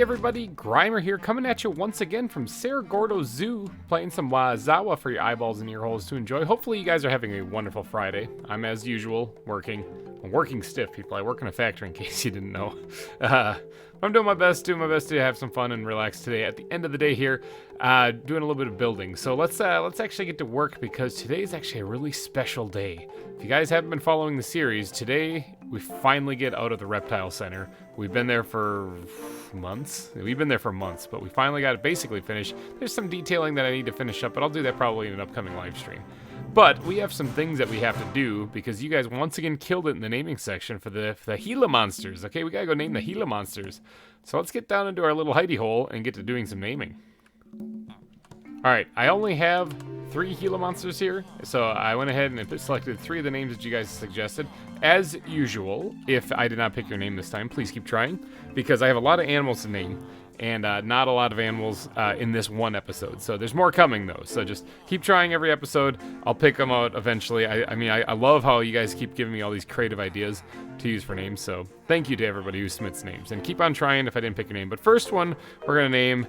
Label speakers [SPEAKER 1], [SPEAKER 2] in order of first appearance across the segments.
[SPEAKER 1] everybody, GReimer here, coming at you once again from Cerro Gordo Zoo, playing some ZAWA for your eyeballs and ear holes to enjoy. Hopefully you guys are having a wonderful Friday. I'm, as usual, working. I'm working stiff, people. I work in a factory, in case you didn't know. I'm doing my best to have some fun and relax today. At the end of the day here, doing a little bit of building. So let's actually get to work, because today is actually a really special day. If you guys haven't been following the series, today we finally get out of the reptile center. We've been there for months. We've been there for months, but we finally got it basically finished. There's some detailing that I need to finish up, but I'll do that probably in an upcoming live stream. But we have some things that we have to do, because you guys once again killed it in the naming section for the Gila monsters. Okay, we gotta go name the Gila monsters. So let's get down into our little hidey hole and get to doing some naming. Alright, I only have 3 Gila monsters here, so I went ahead and selected 3 of the names that you guys suggested. As usual, if I did not pick your name this time, please keep trying, because I have a lot of animals to name, and not a lot of animals in this one episode. So there's more coming, though, so just keep trying every episode. I'll pick them out eventually. I love how you guys keep giving me all these creative ideas to use for names, so thank you to everybody who submits names, and keep on trying if I didn't pick your name. But first one, we're going to name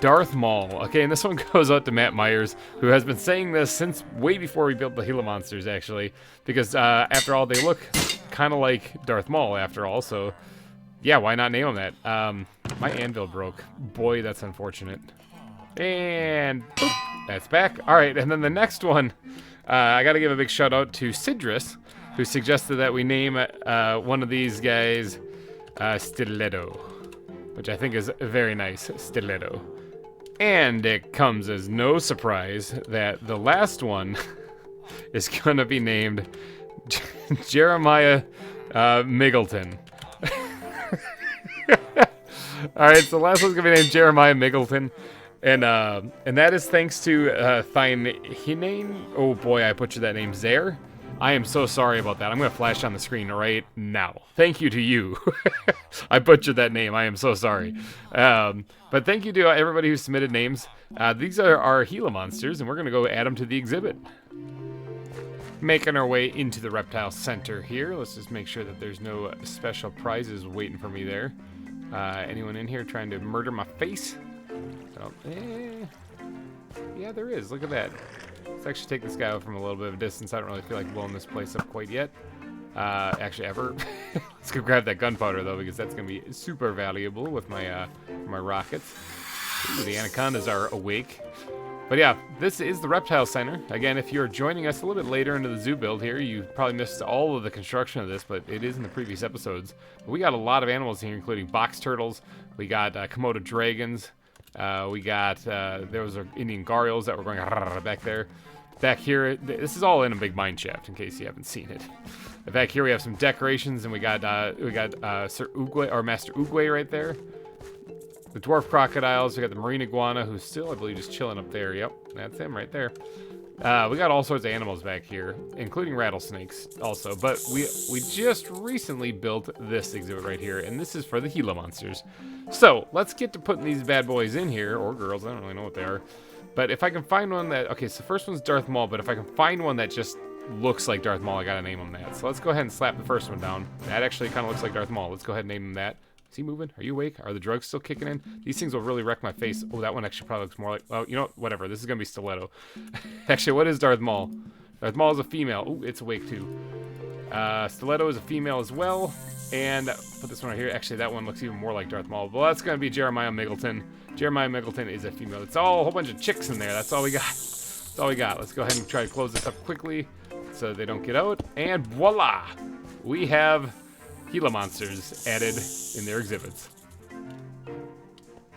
[SPEAKER 1] Darth Maul. Okay, and this one goes out to Matt Myers, who has been saying this since way before we built the Gila monsters, actually, because after all, they look kind of like Darth Maul after all, so yeah, why not name him that? My anvil broke. Boy, that's unfortunate. And boop, that's back. All right, and then the next one, I got to give a big shout out to Sidrus, who suggested that we name one of these guys Stiletto, which I think is very nice, Stiletto. And it comes as no surprise that the last one is going to be named Jeremiah Miggleton. Alright, so the last one's going to be named Jeremiah Miggleton. And that is thanks to Hinane. Oh boy, I butchered that name. Zaire? I am so sorry about that. I'm going to flash on the screen right now. Thank you to you. I butchered that name. I am so sorry. But thank you to everybody who submitted names. These are our Gila monsters, and we're going to go add them to the exhibit. Making our way into the reptile center here. Let's just make sure that there's no special prizes waiting for me there. Anyone in here trying to murder my face? Oh, yeah, there is. Look at that. Let's actually take this guy out from a little bit of a distance. I don't really feel like blowing this place up quite yet. Actually, ever. Let's go grab that gunpowder, though, because that's going to be super valuable with my my rockets. Ooh, the anacondas are awake. But yeah, this is the Reptile Center. Again, if you're joining us a little bit later into the zoo build here, you probably missed all of the construction of this, but it is in the previous episodes. But we got a lot of animals here, including box turtles. We got Komodo dragons. We got, there was Indian gharials that were going back there. Back here, this is all in a big mine shaft, in case you haven't seen it. Back here we have some decorations, and we got Sir Oogway, or Master Oogway right there. The dwarf crocodiles, we got the marine iguana, who's still, I believe, just chilling up there. Yep, that's him right there. We got all sorts of animals back here, including rattlesnakes also. But we just recently built this exhibit right here, and this is for the Gila monsters. So let's get to putting these bad boys in here, or girls, I don't really know what they are. But if I can find one that, okay, so the first one's Darth Maul, but if I can find one that just looks like Darth Maul, I gotta name him that. So let's go ahead and slap the first one down. That actually kind of looks like Darth Maul. Let's go ahead and name him that. Is he moving? Are you awake? Are the drugs still kicking in? These things will really wreck my face. Oh, that one actually probably looks more like... Oh, you know what? Whatever. This is going to be Stiletto. Actually, what is Darth Maul? Darth Maul is a female. Oh, it's awake too. Stiletto is a female as well. And put this one right here. Actually, that one looks even more like Darth Maul. Well, that's going to be Jeremiah Miggleton. Jeremiah Miggleton is a female. It's all a whole bunch of chicks in there. That's all we got. That's all we got. Let's go ahead and try to close this up quickly so they don't get out. And voila! We have Gila monsters added in their exhibits.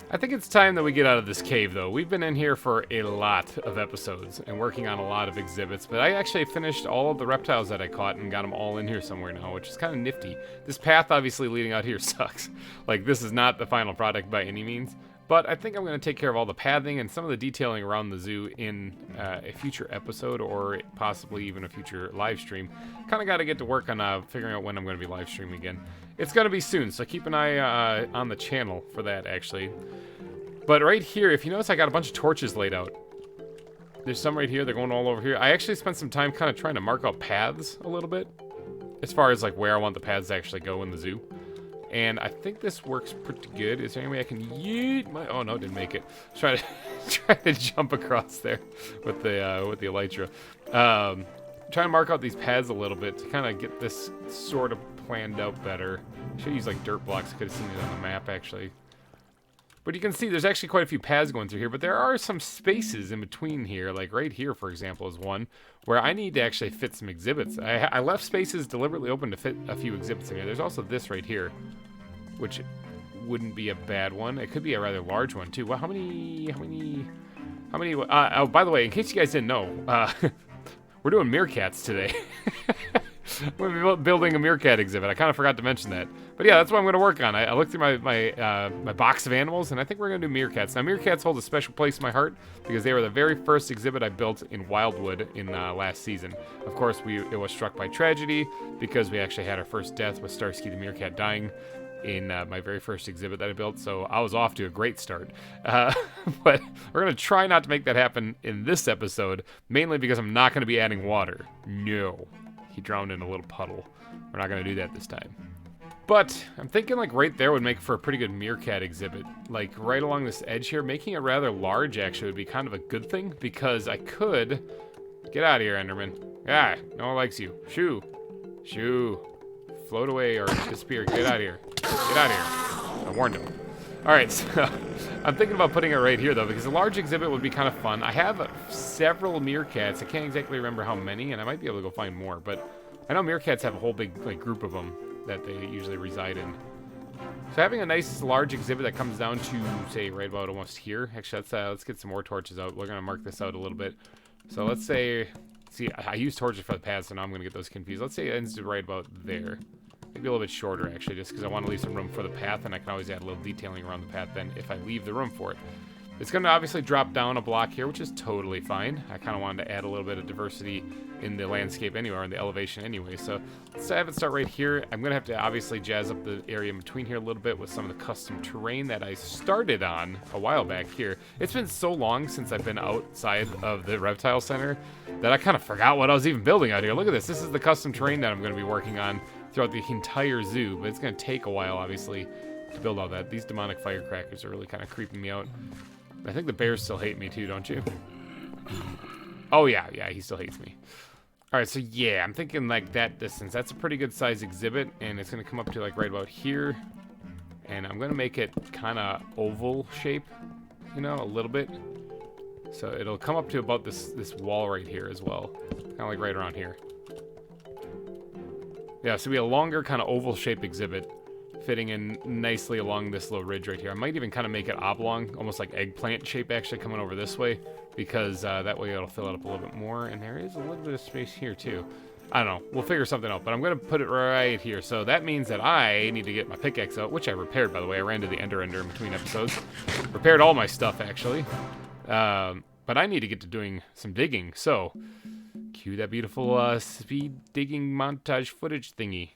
[SPEAKER 1] I think it's time that we get out of this cave, though. We've been in here for a lot of episodes and working on a lot of exhibits, but I actually finished all of the reptiles that I caught and got them all in here somewhere now, which is kind of nifty. This path, obviously, leading out here sucks. Like, this is not the final product by any means, but I think I'm going to take care of all the pathing and some of the detailing around the zoo in a future episode, or possibly even a future live stream. Kind of got to get to work on figuring out when I'm going to be live streaming again. It's going to be soon, so keep an eye on the channel for that, actually. But right here, if you notice, I got a bunch of torches laid out. There's some right here. They're going all over here. I actually spent some time kind of trying to mark out paths a little bit, as far as like where I want the paths to actually go in the zoo. And I think this works pretty good. Is there any way I can yeet my... Oh, no, didn't make it. Try to jump across there with the elytra. Try to mark out these paths a little bit to kind of get this sort of planned out better. Should use like dirt blocks. I could have seen it on the map, actually. But you can see there's actually quite a few paths going through here, but there are some spaces in between here. Like right here, for example, is one where I need to actually fit some exhibits. I left spaces deliberately open to fit a few exhibits in here. There's also this right here, which wouldn't be a bad one. It could be a rather large one, too. Well, how many, oh, by the way, in case you guys didn't know, we're doing meerkats today. We're building a meerkat exhibit. I kind of forgot to mention that. But yeah, that's what I'm going to work on. I looked through my box of animals, and I think we're going to do meerkats. Now, meerkats hold a special place in my heart because they were the very first exhibit I built in Wildwood in last season. Of course, it was struck by tragedy because we actually had our first death with Starsky the meerkat dying in my very first exhibit that I built, so I was off to a great start. But we're going to try not to make that happen in this episode, mainly because I'm not going to be adding water. No. He drowned in a little puddle. We're not going to do that this time. But I'm thinking like right there would make for a pretty good meerkat exhibit. Like right along this edge here, making it rather large actually would be kind of a good thing because I could... Get out of here, Enderman. Ah, no one likes you. Shoo. Shoo. Float away or disappear. Get out of here. Get out of here. I warned him. Alright, so I'm thinking about putting it right here, though, because a large exhibit would be kind of fun. I have several meerkats. I can't exactly remember how many, and I might be able to go find more, but I know meerkats have a whole big like group of them that they usually reside in. So having a nice large exhibit that comes down to, say, right about almost here. Actually, let's get some more torches out. We're going to mark this out a little bit. So let's say... See, I use torches for the paths, so now I'm going to get those confused. Let's say it ends right about there. Maybe a little bit shorter, actually, just because I want to leave some room for the path, and I can always add a little detailing around the path then if I leave the room for it. It's going to obviously drop down a block here, which is totally fine. I kind of wanted to add a little bit of diversity in the landscape anyway, or in the elevation anyway. So let's have it start right here. I'm going to have to obviously jazz up the area in between here a little bit with some of the custom terrain that I started on a while back here. It's been so long since I've been outside of the reptile center that I kind of forgot what I was even building out here. Look at this. This is the custom terrain that I'm going to be working on throughout the entire zoo, but it's going to take a while, obviously, to build all that. These demonic firecrackers are really kind of creeping me out. I think the bears still hate me too, don't you? Oh, yeah, he still hates me. All right, so yeah, I'm thinking like that distance. That's a pretty good size exhibit, and it's going to come up to like right about here. And I'm going to make it kind of oval shape, you know, a little bit. So it'll come up to about this wall right here as well, kind of like right around here. Yeah, so we have a longer kind of oval shape exhibit fitting in nicely along this little ridge right here. I might even kind of make it oblong, almost like eggplant shape actually coming over this way, because that way it'll fill it up a little bit more. And there is a little bit of space here too. I don't know. We'll figure something out, but I'm going to put it right here. So that means that I need to get my pickaxe out, which I repaired, by the way. I ran to the Ender in between episodes. Repaired all my stuff, actually. But I need to get to doing some digging. So cue that beautiful speed digging montage footage thingy.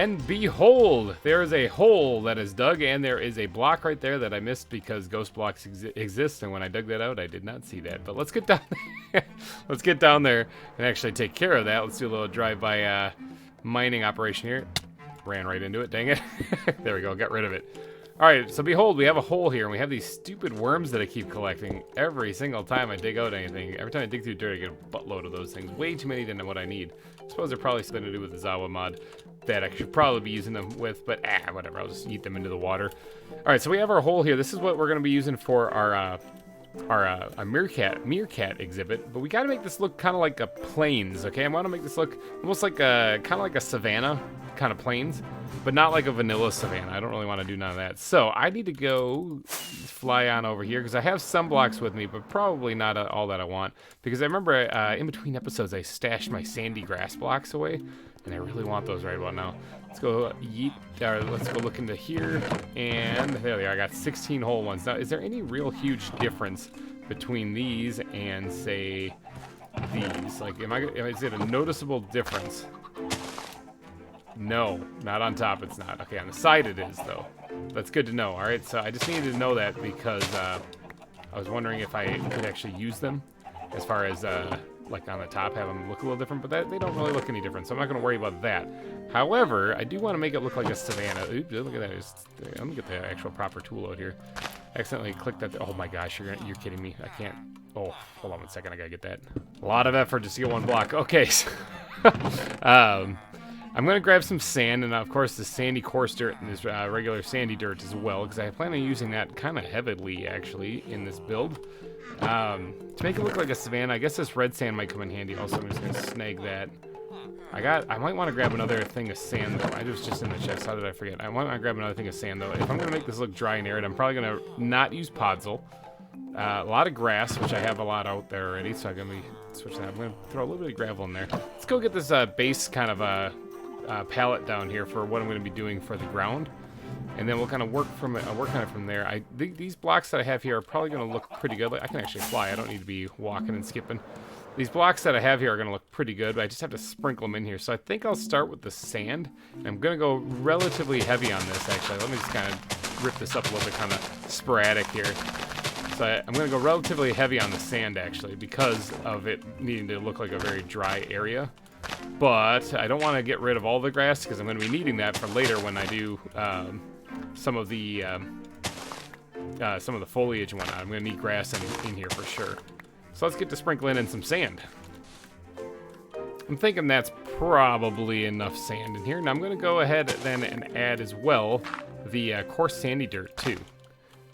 [SPEAKER 1] And behold, there is a hole that is dug, and there is a block right there that I missed because ghost blocks exist, and when I dug that out, I did not see that. But let's get down there. Let's get down there and actually take care of that. Let's do a little drive-by mining operation here. Ran right into it, dang it. There we go, got rid of it. All right, so behold, we have a hole here, and we have these stupid worms that I keep collecting every single time I dig out anything. Every time I dig through dirt, I get a buttload of those things. Way too many than what I need. I suppose they're probably something to do with the ZAWA mod that I should probably be using them with, but whatever, I'll just eat them into the water. All right, so we have our hole here. This is what we're going to be using for our Meerkat exhibit, but we got to make this look kind of like a plains, okay? I want to make this look almost like a kind of like a savanna kind of plains, but not like a vanilla savanna. I don't really want to do none of that. So I need to go fly on over here because I have some blocks with me, but probably not all that I want, because I remember in between episodes I stashed my sandy grass blocks away, and I really want those right about now. Let's go let's go look into here, and there they are. I got 16 whole ones. Now, is there any real huge difference between these and, say, these? Like, is it a noticeable difference? No, not on top it's not. Okay, on the side it is, though. That's good to know. All right, so I just needed to know that because I was wondering if I could actually use them as far as, like on the top, have them look a little different, but they don't really look any different, so I'm not going to worry about that. However, I do want to make it look like a savanna. Oops, look at that. Let me get the actual proper tool out here. I accidentally clicked that. Oh my gosh, you're kidding me. I can't. Oh, hold on 1 second. I got to get that. A lot of effort just to get one block. Okay. So, I'm going to grab some sand, and of course the sandy coarse dirt and this regular sandy dirt as well, because I plan on using that kind of heavily, actually, in this build. To make it look like a savanna, I guess this red sand might come in handy. Also, I'm just going to snag that. I might want to grab another thing of sand, though. I was just in the chest. How did I forget? I want to grab another thing of sand, though. If I'm going to make this look dry and arid, I'm probably going to not use podzol. A lot of grass, which I have a lot out there already, so I'm going to be switching that. I'm going to throw a little bit of gravel in there. Let's go get this base kind of palette down here for what I'm going to be doing for the ground. And then we'll kind of work on it from there. I think these blocks that I have here are probably going to look pretty good. Like, I can actually fly. I don't need to be walking and skipping. These blocks that I have here are going to look pretty good, but I just have to sprinkle them in here. So I think I'll start with the sand. And I'm going to go relatively heavy on this, actually. Let me just kind of rip this up a little bit, kind of sporadic here. So I'm going to go relatively heavy on the sand, actually, because of it needing to look like a very dry area. But I don't want to get rid of all the grass, because I'm going to be needing that for later when I do some of the foliage and whatnot. I'm going to need grass in here for sure. So let's get to sprinkling in some sand. I'm thinking that's probably enough sand in here. Now I'm going to go ahead then and add as well the coarse sandy dirt too,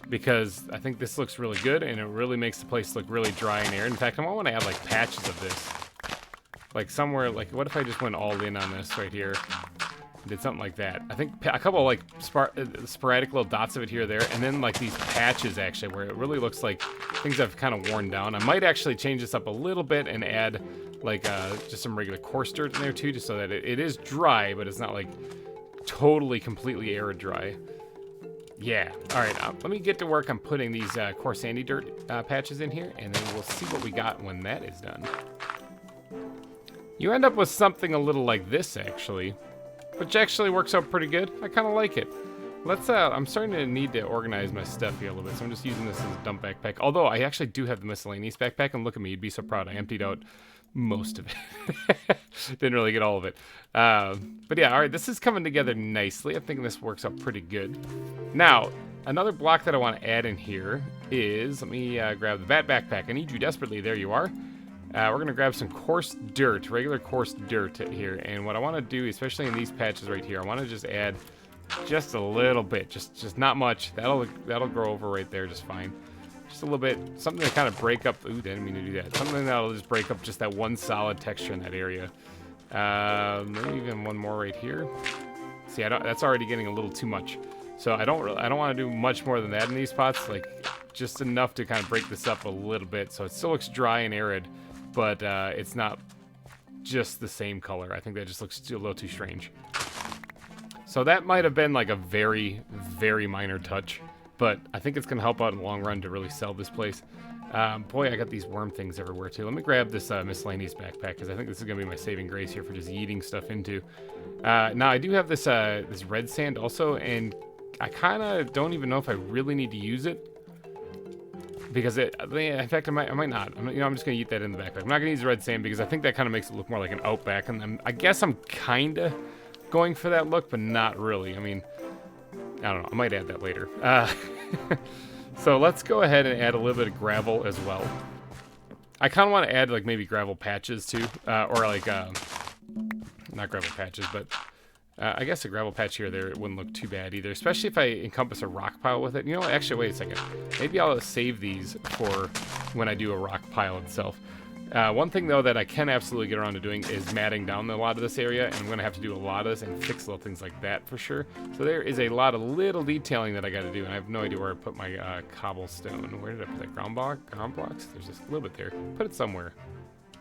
[SPEAKER 1] because I think this looks really good and it really makes the place look really dry and arid. In fact, I want to add like patches of this. Like somewhere, like what if I just went all in on this right here? Did something like that. I think a couple like sporadic little dots of it here or there, and then like these patches actually where it really looks like things have kind of worn down. I might actually change this up a little bit and add like just some regular coarse dirt in there too, just so that it is dry, but it's not like totally completely arid dry. Yeah. All right. Let me get to work on putting these coarse sandy dirt patches in here, and then we'll see what we got when that is done. You end up with something a little like this actually, which actually works out pretty good. I kind of like it. Let's, I'm starting to need to organize my stuff here a little bit, so I'm just using this as a dump backpack. Although, I actually do have the miscellaneous backpack, and look at me, you'd be so proud. I emptied out most of it. Didn't really get all of it. But yeah, all right, this is coming together nicely. I'm thinking this works out pretty good. Now, another block that I want to add in here is, let me grab the bat backpack. I need you desperately. There you are. We're going to grab some coarse dirt, regular coarse dirt here. And what I want to do, especially in these patches right here, I want to just add just a little bit, just not much. That'll grow over right there just fine. Just a little bit, something to kind of break up. Ooh, didn't mean to do that. Something that'll just break up just that one solid texture in that area. Maybe even one more right here. See, that's already getting a little too much. So I don't want to do much more than that in these spots. Like just enough to kind of break this up a little bit, so it still looks dry and arid, but it's not just the same color. I think that just looks a little too strange. So that might have been like a very, very minor touch. but I think it's going to help out in the long run to really sell this place. Boy, I got these worm things everywhere too. Let me grab this miscellaneous backpack because I think this is going to be my saving grace here for just yeeting stuff into. Now, I do have this this red sand also, and I kind of don't even know if I really need to use it. Because in fact, I might not. I'm just going to eat that in the backpack. I'm not going to use red sand because I think that kind of makes it look more like an outback. And I guess I'm kind of going for that look, but not really. I mean, I don't know. I might add that later. So let's go ahead and add a little bit of gravel as well. I kind of want to add like maybe gravel patches too, or like not gravel patches, but I guess a gravel patch here or there, it wouldn't look too bad either, especially if I encompass a rock pile with it. You know what? Actually, wait a second. Maybe I'll save these for when I do a rock pile itself. One thing, though, that I can absolutely get around to doing is matting down a lot of this area, and I'm going to have to do a lot of this and fix little things like that for sure. So there is a lot of little detailing that I got to do, and I have no idea where I put my cobblestone. Where did I put that? Ground blocks? There's just a little bit there. Put it somewhere.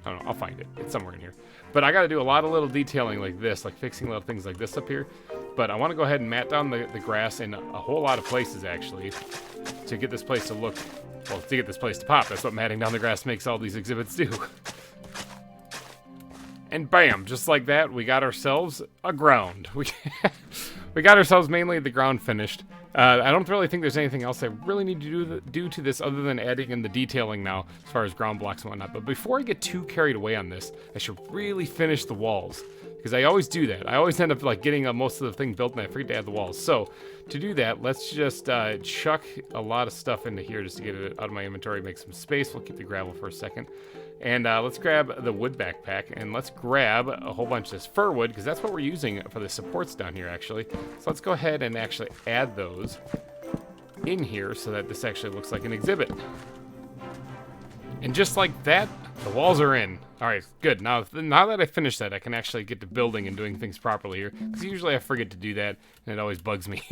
[SPEAKER 1] I don't know. I'll find it. It's somewhere in here. But I got to do a lot of little detailing like this, like fixing little things like this up here. But I want to go ahead and mat down the grass in a whole lot of places, actually, to get this place to look... Well, to get this place to pop. That's what matting down the grass makes all these exhibits do. And bam, just like that, we got ourselves a ground. We got ourselves mainly the ground finished. I don't really think there's anything else I really need to do to this other than adding in the detailing now, as far as ground blocks and whatnot. But before I get too carried away on this, I should really finish the walls. Because I always do that. I always end up like getting most of the thing built and I forget to add the walls. So to do that, let's just chuck a lot of stuff into here just to get it out of my inventory, make some space. We'll keep the gravel for a second. And let's grab the wood backpack and let's grab a whole bunch of this fir wood because that's what we're using for the supports down here actually. So let's go ahead and actually add those in here so that this actually looks like an exhibit. And just like that, the walls are in. All right, good. Now that I finished that, I can actually get to building and doing things properly here. Because usually I forget to do that, and it always bugs me.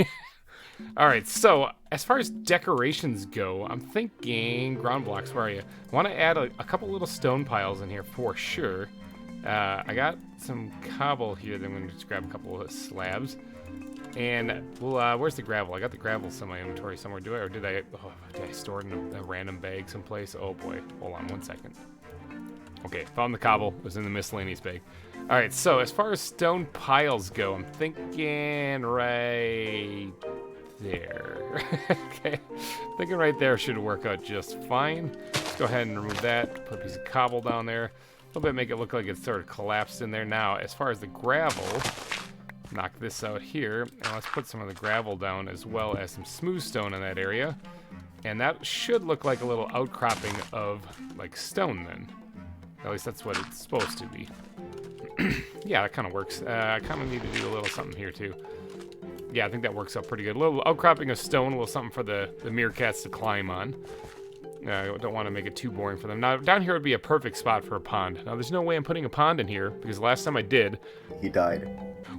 [SPEAKER 1] All right, so as far as decorations go, I'm thinking ground blocks. Where are you? I want to add a couple little stone piles in here for sure. I got some cobble here. Then I'm going to just grab a couple of slabs. And, well, where's the gravel? I got the gravel in my inventory somewhere. Did I store it in a random bag someplace? Oh, boy. Hold on one second. Okay, found the cobble. It was in the miscellaneous bag. All right, so as far as stone piles go, I'm thinking right there. Okay, thinking right there should work out just fine. Let's go ahead and remove that. Put a piece of cobble down there. A little bit, make it look like it's sort of collapsed in there. Now, as far as the gravel... Knock this out here, and let's put some of the gravel down as well as some smooth stone in that area. And that should look like a little outcropping of, like, stone then. At least that's what it's supposed to be. Yeah, that kind of works. I kind of need to do a little something here, too. Yeah, I think that works out pretty good. A little outcropping of stone, a little something for the Meerkats to climb on. I don't want to make it too boring for them. Now, down here would be a perfect spot for a pond. Now, there's no way I'm putting a pond in here, because last time I did...
[SPEAKER 2] He died.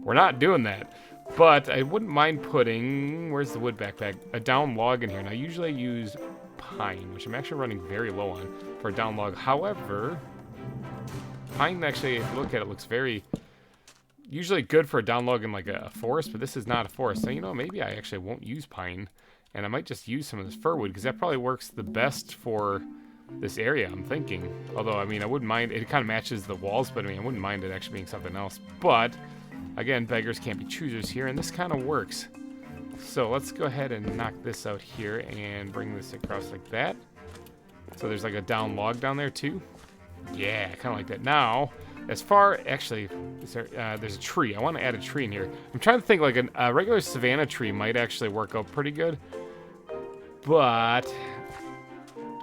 [SPEAKER 1] We're not doing that. But I wouldn't mind putting... Where's the wood backpack? A down log in here. Now, usually I use pine, which I'm actually running very low on for a down log. However, pine actually, if you look at it, looks very... Usually good for a down log in like a forest, but this is not a forest. So, you know, maybe I actually won't use pine. And I might just use some of this fir wood, because that probably works the best for this area, I'm thinking. Although, I mean, I wouldn't mind... It kind of matches the walls, but I mean, I wouldn't mind it actually being something else. But, again, beggars can't be choosers here, and this kind of works. So let's go ahead and knock this out here and bring this across like that. So there's like a down log down there, too. Yeah, kind of like that. Now, as far... Actually, there's a tree. I want to add a tree in here. I'm trying to think, like, a regular savanna tree might actually work out pretty good. But...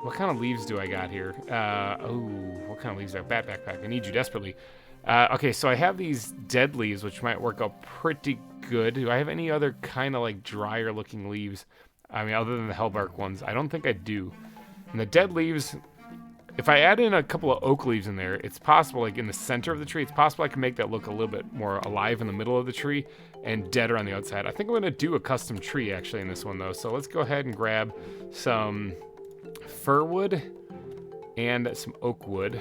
[SPEAKER 1] What kind of leaves do I got here? What kind of leaves do I have? Bat backpack. I need you desperately. Okay, so I have these dead leaves, which might work out pretty good. Do I have any other kind of, like, drier-looking leaves? I mean, other than the hellbark ones. I don't think I do. And the dead leaves... If I add in a couple of oak leaves in there, it's possible, like in the center of the tree, it's possible I can make that look a little bit more alive in the middle of the tree and deader on the outside. I think I'm going to do a custom tree, actually, in this one, though. So let's go ahead and grab some fir wood and some oak wood.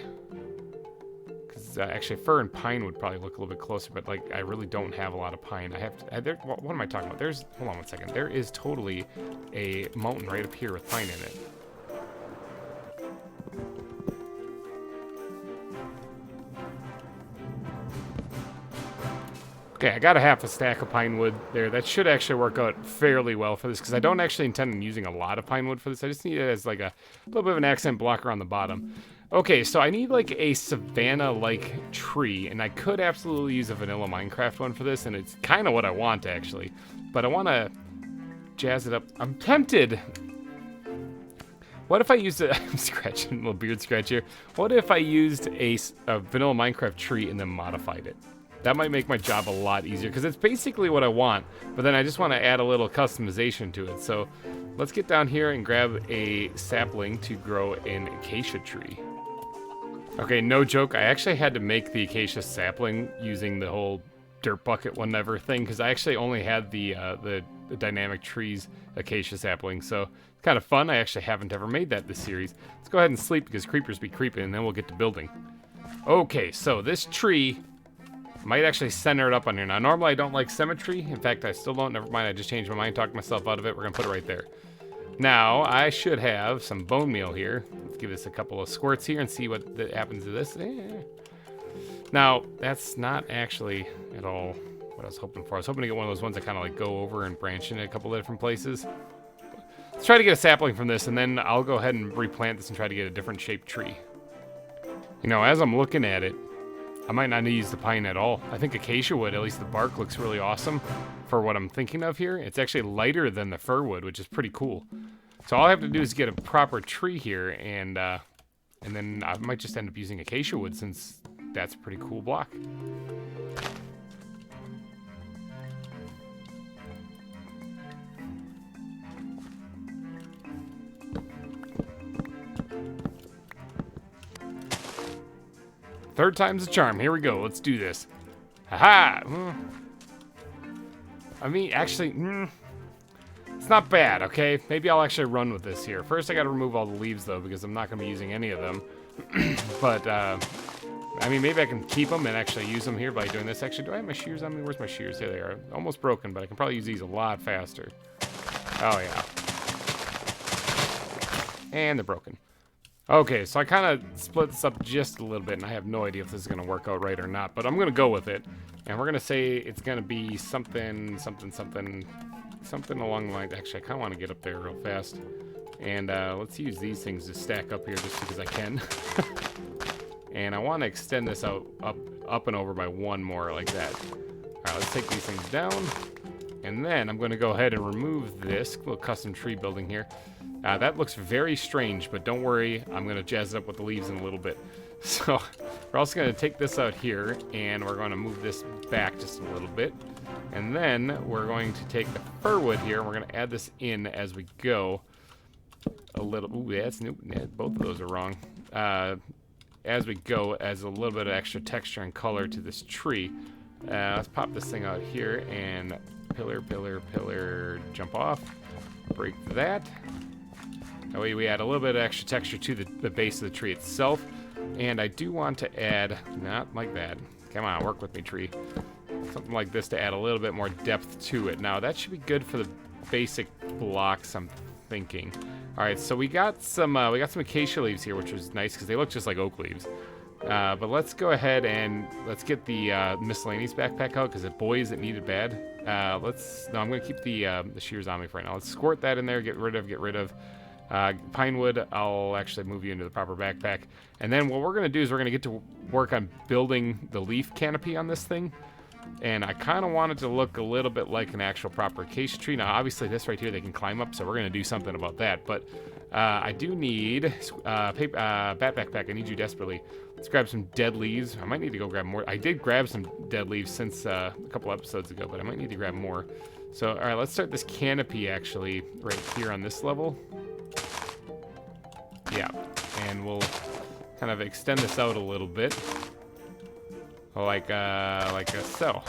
[SPEAKER 1] Because because actually fir and pine would probably look a little bit closer, but like I really don't have a lot of pine. I have to, what am I talking about? Hold on one second. There is totally a mountain right up here with pine in it. Okay, I got a half a stack of pine wood there. That should actually work out fairly well for this, because I don't actually intend on using a lot of pine wood for this. I just need it as like a little bit of an accent blocker on the bottom. Okay, so I need like a savanna-like tree, and I could absolutely use a vanilla Minecraft one for this, and it's kind of what I want actually. But I want to jazz it up. I'm tempted. What if I used a, I'm scratching, a little beard scratch here. What if I used a vanilla Minecraft tree and then modified it? That might make my job a lot easier, because it's basically what I want, but then I just want to add a little customization to it. So let's get down here and grab a sapling to grow an acacia tree. Okay, no joke, I actually had to make the acacia sapling using the whole dirt bucket whatever thing, because I actually only had the dynamic trees acacia sapling, so it's kind of fun. I actually haven't ever made that this series. Let's go ahead and sleep, because creepers be creeping, and then we'll get to building. Okay, so this tree might actually center it up on here. Now, normally I don't like symmetry. In fact, I still don't. Never mind, I just changed my mind, talked myself out of it. We're going to put it right there. Now, I should have some bone meal here. Let's give this a couple of squirts here and see what happens to this. Now, that's not actually at all what I was hoping for. I was hoping to get one of those ones that kind of like go over and branch in a couple of different places. Let's try to get a sapling from this, and then I'll go ahead and replant this and try to get a different shaped tree. You know, as I'm looking at it, I might not need to use the pine at all. I think acacia wood, at least the bark, looks really awesome for what I'm thinking of here. It's actually lighter than the fir wood, which is pretty cool. So all I have to do is get a proper tree here, and then I might just end up using acacia wood, since that's a pretty cool block. Third time's a charm. Here we go. Let's do this. Haha! I mean, actually, it's not bad, okay? Maybe I'll actually run with this here. First, I gotta remove all the leaves, though, because I'm not gonna be using any of them. But, I mean, maybe I can keep them and actually use them here by doing this. Actually, do I have my shears on me? Where's my shears? There they are. Almost broken, but I can probably use these a lot faster. Oh, yeah. And they're broken. Okay, so I kind of split this up just a little bit, and I have no idea if this is going to work out right or not, but I'm going to go with it. And we're going to say it's going to be something along the lines. Actually, I kind of want to get up there real fast. And let's use these things to stack up here just because I can. And I want to extend this out up and over by one more like that. All right, let's take these things down. And then I'm going to go ahead and remove this little custom tree building here. That looks very strange, but don't worry, I'm going to jazz it up with the leaves in a little bit. So we're also going to take this out here, and we're going to move this back just a little bit. And then we're going to take the fir wood here, and we're going to add this in as we go. A little, ooh, that's new. Yeah, both of those are wrong. As we go, as a little bit of extra texture and color to this tree. Let's pop this thing out here, and pillar, jump off. Break that. That way we add a little bit of extra texture to the base of the tree itself. And I do want to add, not like that. Come on, work with me, tree. Something like this to add a little bit more depth to it. Now, that should be good for the basic blocks, I'm thinking. All right, so we got some acacia leaves here, which was nice because they look just like oak leaves. But let's go ahead and let's get the miscellaneous backpack out, because boy is it needed bad. No, I'm gonna keep the shears on me for right now. Let's squirt that in there, get rid of. Pine wood, I'll actually move you into the proper backpack. And then what we're going to do is we're going to get to work on building the leaf canopy on this thing. And I kind of want it to look a little bit like an actual proper acacia tree. Now, obviously, this right here, they can climb up, so we're going to do something about that. But I do need bat backpack. I need you desperately. Let's grab some dead leaves. I might need to go grab more. I did grab some dead leaves since a couple episodes ago, but I might need to grab more. So, all right, let's start this canopy, actually, right here on this level. Yeah, and we'll kind of extend this out a little bit, like so.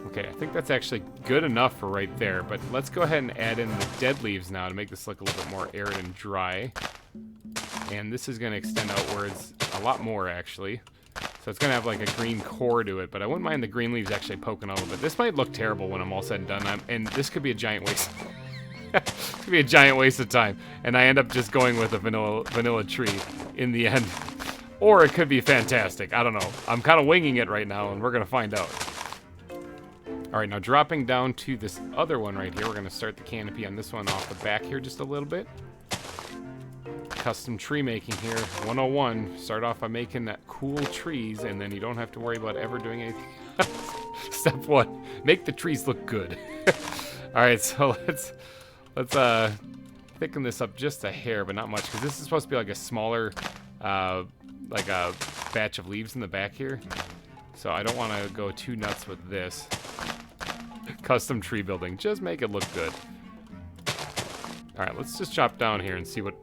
[SPEAKER 1] Okay, I think that's actually good enough for right there, but let's go ahead and add in the dead leaves now to make this look a little bit more arid and dry. And this is going to extend outwards a lot more, actually. So it's going to have like a green core to it, but I wouldn't mind the green leaves actually poking out a little bit. This might look terrible when I'm all said and done, and this could be a giant waste. This could be a giant waste of time, and I end up just going with a vanilla tree in the end. Or it could be fantastic. I don't know. I'm kind of winging it right now, and we're going to find out. All right, now dropping down to this other one right here, we're going to start the canopy on this one off the back here just a little bit. Custom tree making here, 101. Start off by making that cool trees, and then you don't have to worry about ever doing anything. Step 1, make the trees look good. All right, so let's thicken this up just a hair, but not much, because this is supposed to be like a smaller, like a batch of leaves in the back here. So I don't want to go too nuts with this. Custom tree building, just make it look good. All right, let's just chop down here and see what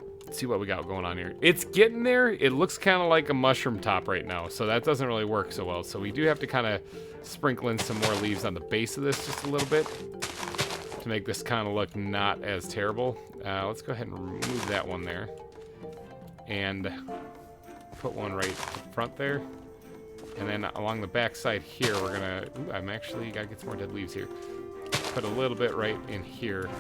[SPEAKER 1] we got going on here. It's getting there. It looks kind of like a mushroom top right now, so that doesn't really work so well. So we do have to kind of sprinkle in some more leaves on the base of this just a little bit to make this kind of look not as terrible. Let's go ahead and remove that one there and put one right in front there. And then along the back side here, we're gonna, I'm actually gotta get some more dead leaves here. Put a little bit right in here.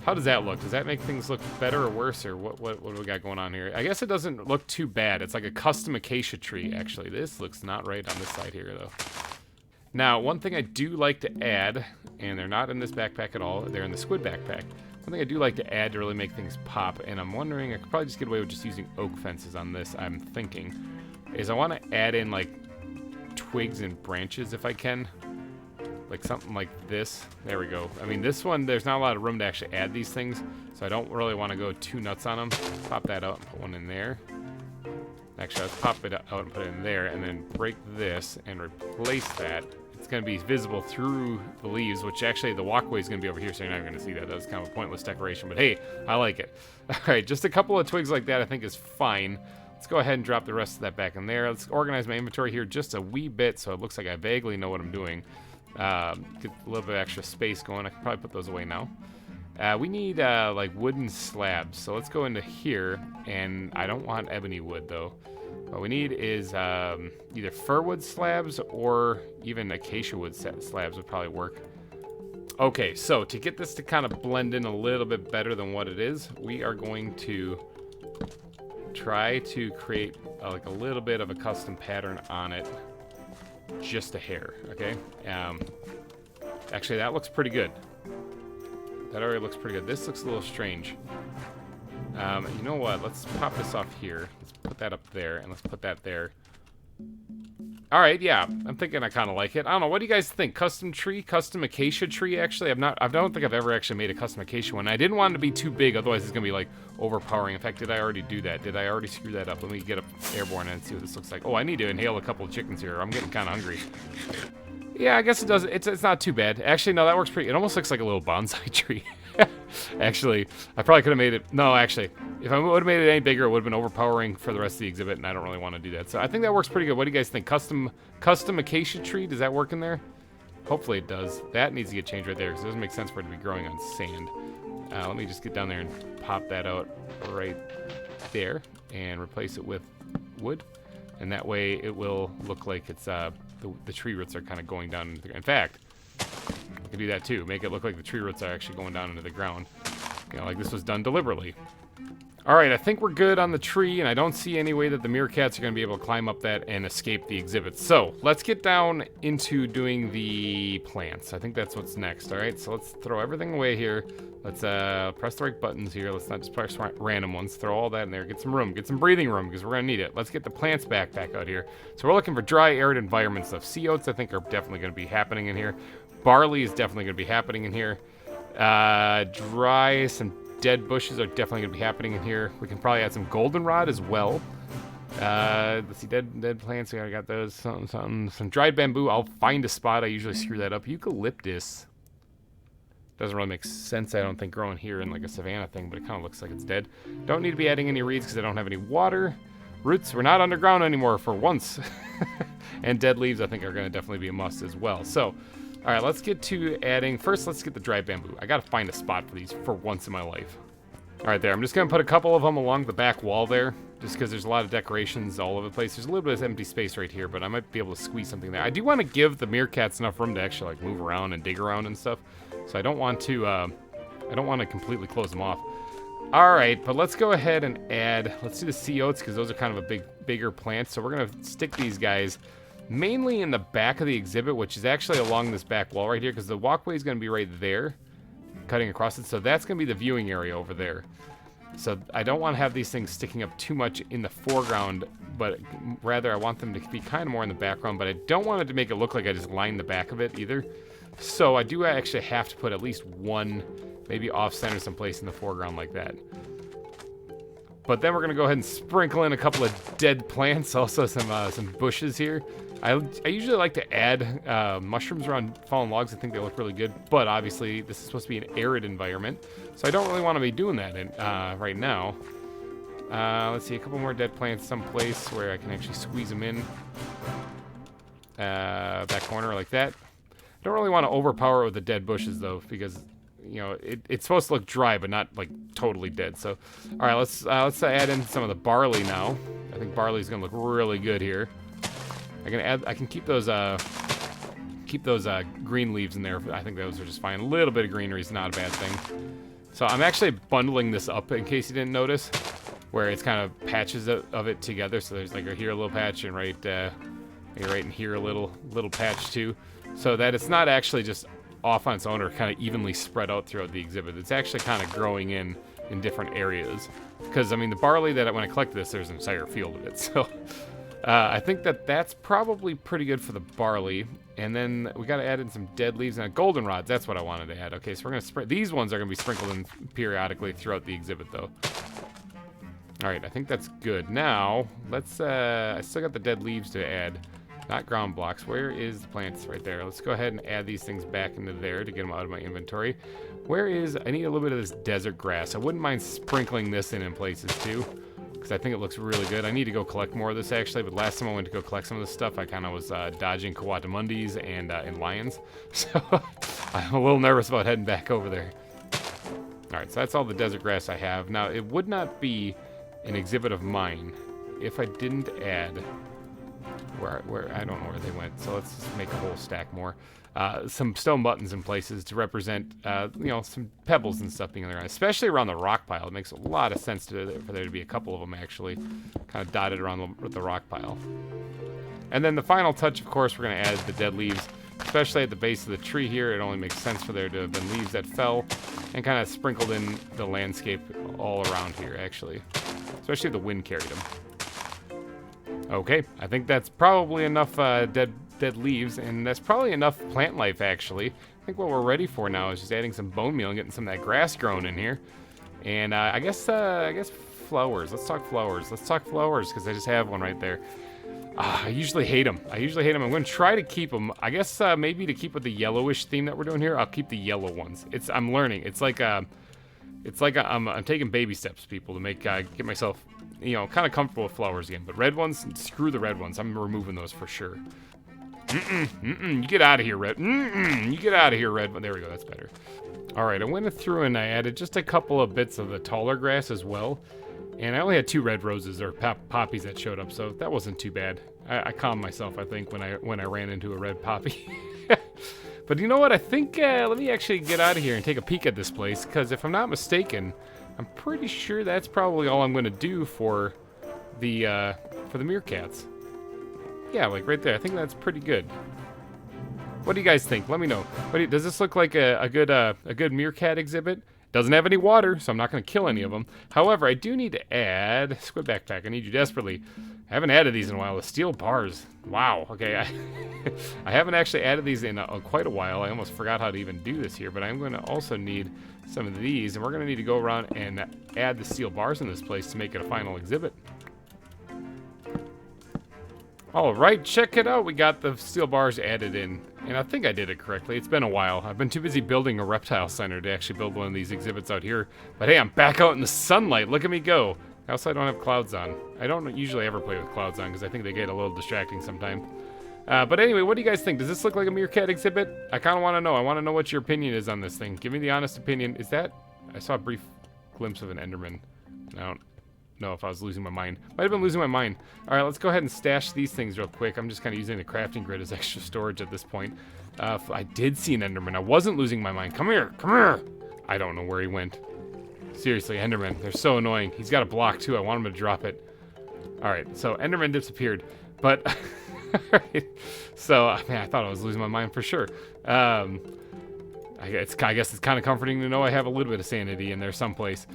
[SPEAKER 1] How does that look? Does that make things look better or worse, or what do we got going on here? I guess it doesn't look too bad. It's like a custom acacia tree, actually. This looks not right on this side here, though. Now, one thing I do like to add, and they're not in this backpack at all, they're in the squid backpack. One thing I do like to add to really make things pop, and I'm wondering, I could probably just get away with just using oak fences on this, I'm thinking, is I want to add in, like, twigs and branches if I can. Like something like this. There we go. I mean, this one, there's not a lot of room to actually add these things, so I don't really want to go too nuts on them. Pop that out and put one in there. Actually, let's pop it out and put it in there, and then break this and replace that. It's going to be visible through the leaves, which actually the walkway is going to be over here, so you're not going to see that. That was kind of a pointless decoration, but hey, I like it. All right, just a couple of twigs like that I think is fine. Let's go ahead and drop the rest of that back in there. Let's organize my inventory here just a wee bit so it looks like I vaguely know what I'm doing. Get a little bit of extra space going. I can probably put those away now. We need like wooden slabs, so let's go into here, and I don't want ebony wood though. What we need is either fir wood slabs or even acacia wood slabs would probably work. Okay, so to get this to kind of blend in a little bit better than what it is, we are going to try to create like a little bit of a custom pattern on it. Just a hair, okay? Actually, that looks pretty good. That already looks pretty good. This looks a little strange. You know what? Let's pop this off here. Let's put that up there, and let's put that there. All right, yeah. I'm thinking I kind of like it. I don't know. What do you guys think? Custom tree? Custom acacia tree, actually? I don't think I've ever actually made a custom acacia one. I didn't want it to be too big, otherwise it's going to be, like, overpowering. In fact, did I already do that? Did I already screw that up? Let me get up airborne and see what this looks like. Oh, I need to inhale a couple of chickens here. I'm getting kind of hungry. Yeah, I guess it does. It's not too bad. Actually, no, that works pretty. It almost looks like a little bonsai tree. Actually, I probably could have made it. No, actually, if I would have made it any bigger, it would have been overpowering for the rest of the exhibit, and I don't really want to do that. So I think that works pretty good. What do you guys think? Custom acacia tree? Does that work in there? Hopefully it does. That needs to get changed right there because it doesn't make sense for it to be growing on sand. Let me just get down there and pop that out right there and replace it with wood, and that way it will look like it's the tree roots are kind of going down into the, in fact, I can do that too. Make it look like the tree roots are actually going down into the ground. You know, like this was done deliberately. Alright, I think we're good on the tree, and I don't see any way that the meerkats are going to be able to climb up that and escape the exhibit. So, let's get down into doing the plants. I think that's what's next, alright? So let's throw everything away here. Let's press the right buttons here. Let's not just press random ones. Throw all that in there. Get some room. Get some breathing room, because we're going to need it. Let's get the plants back out here. So we're looking for dry, arid environment stuff. Sea oats, I think, are definitely going to be happening in here. Barley is definitely going to be happening in here. Some dead bushes are definitely going to be happening in here. We can probably add some goldenrod as well. Let's see, dead plants. I got those. Some dried bamboo. I'll find a spot. I usually screw that up. Eucalyptus. Doesn't really make sense, I don't think, growing here in like a savanna thing, but it kind of looks like it's dead. Don't need to be adding any reeds because I don't have any water. Roots, we're not underground anymore for once. And dead leaves, I think, are going to definitely be a must as well. So, all right, let's get to adding. First, let's get the dry bamboo. I got to find a spot for these for once in my life. All right, there. I'm just going to put a couple of them along the back wall there. just because there's a lot of decorations all over the place. There's a little bit of empty space right here, but I might be able to squeeze something there. I do want to give the meerkats enough room to actually like move around and dig around and stuff. So I don't want to completely close them off. All right, but let's go ahead and add. Let's do the sea oats because those are kind of a bigger plant. So we're gonna stick these guys mainly in the back of the exhibit, which is actually along this back wall right here, because the walkway is gonna be right there, cutting across it. So that's gonna be the viewing area over there. So I don't want to have these things sticking up too much in the foreground, but rather I want them to be kind of more in the background, but I don't want it to make it look like I just lined the back of it either. So I do actually have to put at least one, maybe off-center someplace in the foreground like that. But then we're going to go ahead and sprinkle in a couple of dead plants, also some bushes here. I usually like to add mushrooms around fallen logs. I think they look really good, but obviously this is supposed to be an arid environment, so I don't really want to be doing that right now. Let's see, a couple more dead plants someplace where I can actually squeeze them in. That corner like that. I don't really want to overpower it with the dead bushes though, because you know it's supposed to look dry but not like totally dead. So all right, let's add in some of the barley now. I think barley is gonna look really good here. I can keep those green leaves in there. I think those are just fine. A little bit of greenery is not a bad thing. So I'm actually bundling this up in case you didn't notice, where it's kind of patches of it together. So there's like here a little patch and right in here a little patch too, so that it's not actually just off on its own or kind of evenly spread out throughout the exhibit. It's actually kind of growing in different areas. Because I mean the barley that when I collected this, there's an entire field of it. So. I think that's probably pretty good for the barley. And then we got to add in some dead leaves and goldenrods. That's what I wanted to add. Okay, so we're going to these ones are going to be sprinkled in periodically throughout the exhibit, though. All right, I think that's good. Now, let's, I still got the dead leaves to add, not ground blocks. Where is the plants? Right there. Let's go ahead and add these things back into there to get them out of my inventory. I need a little bit of this desert grass. I wouldn't mind sprinkling this in places, too, because I think it looks really good. I need to go collect more of this, actually, but last time I went to go collect some of this stuff, I kind of was dodging coatimundis and lions, so I'm a little nervous about heading back over there. All right, so that's all the desert grass I have. Now, it would not be an exhibit of mine if I didn't add, where I don't know where they went, so let's just make a whole stack more. Some stone buttons in places to represent, you know, some pebbles and stuff being on there, especially around the rock pile. It makes a lot of sense for there to be a couple of them actually kind of dotted around the rock pile. And then the final touch, of course, we're going to add the dead leaves, especially at the base of the tree here. It only makes sense for there to have been leaves that fell and kind of sprinkled in the landscape all around here, actually, especially if the wind carried them. Okay, I think that's probably enough dead leaves, and that's probably enough plant life, actually. I think what we're ready for now is just adding some bone meal and getting some of that grass growing in here. And I guess flowers. Let's talk flowers. Let's talk flowers, because I just have one right there. I usually hate them. I'm going to try to keep them. I guess maybe to keep with the yellowish theme that we're doing here, I'll keep the yellow ones. I'm learning. It's like I'm taking baby steps, people, to make get myself, you know, kind of comfortable with flowers again. But red ones, screw the red ones. I'm removing those for sure. You get out of here, red. You get out of here, red. There we go, that's better. All right, I went through and I added just a couple of bits of the taller grass as well. And I only had 2 red roses or poppies that showed up, so that wasn't too bad. I calmed myself, I think, when I ran into a red poppy. But you know what? I think let me actually get out of here and take a peek at this place, because if I'm not mistaken, I'm pretty sure that's probably all I'm going to do for the meerkats. Yeah, like right there. I think that's pretty good. What do you guys think? Let me know. Does this look like a good meerkat exhibit? Doesn't have any water, so I'm not going to kill any of them. However, I do need to add squid backpack. I need you desperately. I haven't added these in a while. The steel bars. Wow. Okay, I haven't actually added these in quite a while. I almost forgot how to even do this here, but I'm going to also need some of these, and we're going to need to go around and add the steel bars in this place to make it a final exhibit. All right, check it out. We got the steel bars added in, and I think I did it correctly. It's been a while. I've been too busy building a reptile center to actually build one of these exhibits out here. But hey, I'm back out in the sunlight. Look at me go. Also, I don't have clouds on. I don't usually ever play with clouds on because I think they get a little distracting sometimes. But anyway, what do you guys think? Does this look like a meerkat exhibit? I kind of want to know. I want to know what your opinion is on this thing. Give me the honest opinion. Is that... I saw a brief glimpse of an Enderman. know if I was losing my mind. Might have been losing my mind. All right, let's go ahead and stash these things real quick. I'm just kind of using the crafting grid as extra storage at this point. I did see an Enderman. I wasn't losing my mind. Come here. Come here. I don't know where he went. Seriously, Enderman. They're so annoying. He's got a block, too. I want him to drop it. All right, so Enderman disappeared. But, so, man, I thought I was losing my mind for sure. I guess it's kind of comforting to know I have a little bit of sanity in there someplace.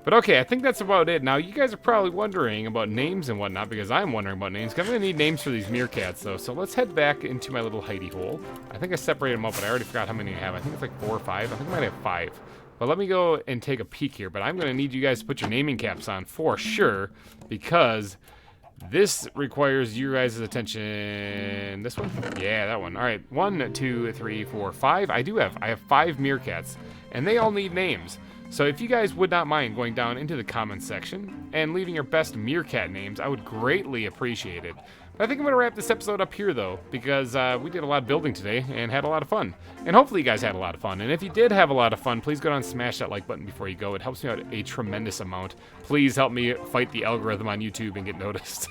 [SPEAKER 1] But okay, I think that's about it. Now, you guys are probably wondering about names and whatnot, because I'm wondering about names. I'm going to need names for these meerkats, though. So let's head back into my little hidey hole. I think I separated them up, but I already forgot how many I have. I think it's like 4 or 5. I think I might have 5. But let me go and take a peek here. But I'm going to need you guys to put your naming caps on for sure, because this requires your guys' attention. This one? Yeah, that one. All right, 1, 2, 3, 4, 5. I have 5 meerkats, and they all need names. So if you guys would not mind going down into the comments section and leaving your best meerkat names, I would greatly appreciate it. But I think I'm going to wrap this episode up here, though, because we did a lot of building today and had a lot of fun. And hopefully you guys had a lot of fun. And if you did have a lot of fun, please go down and smash that like button before you go. It helps me out a tremendous amount. Please help me fight the algorithm on YouTube and get noticed.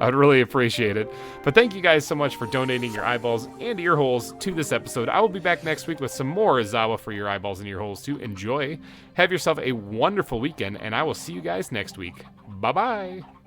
[SPEAKER 1] I would really appreciate it. But thank you guys so much for donating your eyeballs and ear holes to this episode. I will be back next week with some more ZAWA for your eyeballs and ear holes to enjoy. Have yourself a wonderful weekend, and I will see you guys next week. Bye-bye.